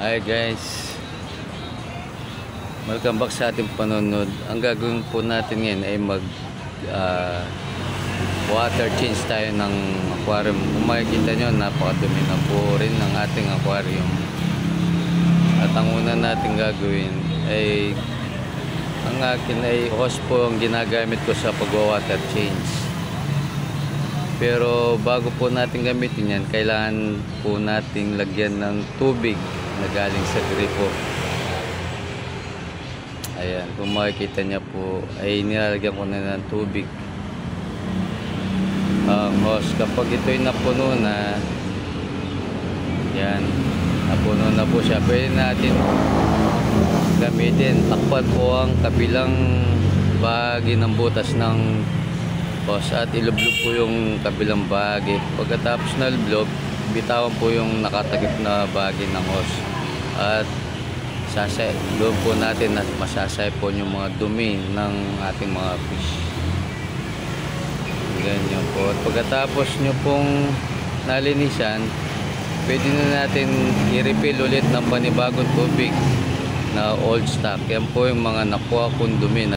Hi guys, welcome back sa ating panonood. Ang gagawin po natin ngayon ay mag water change tayo ng aquarium. Kung makikita nyo, napakadumi na po rin ng ating aquarium. At ang una natin gagawin ay, ang akin ay hose po ang ginagamit ko sa pag-water change. Pero bago po natin gamitin yan, kailangan po nating lagyan ng tubig na galing sa gripo. Ayan, kung makikita niya po ay nilalagyan ko na ng tubig ang hose. Kapag ito'y napuno na, yan, napuno na po siya, pwede natin gamitin. Takpan po ang kabilang bahagi ng butas ng hose at ilublob po yung kabilang bahagi. Pagkatapos na ilublob, bitawan po yung nakatakip na bahagi ng hose at doon po natin at masasipon yung mga dumi ng ating mga fish. Ganyan po. At pagkatapos nyo pong nalinisan, pwede na natin i-refill ulit ng panibagong tubig na old stock. Yan po yung mga nakuha kong dumi na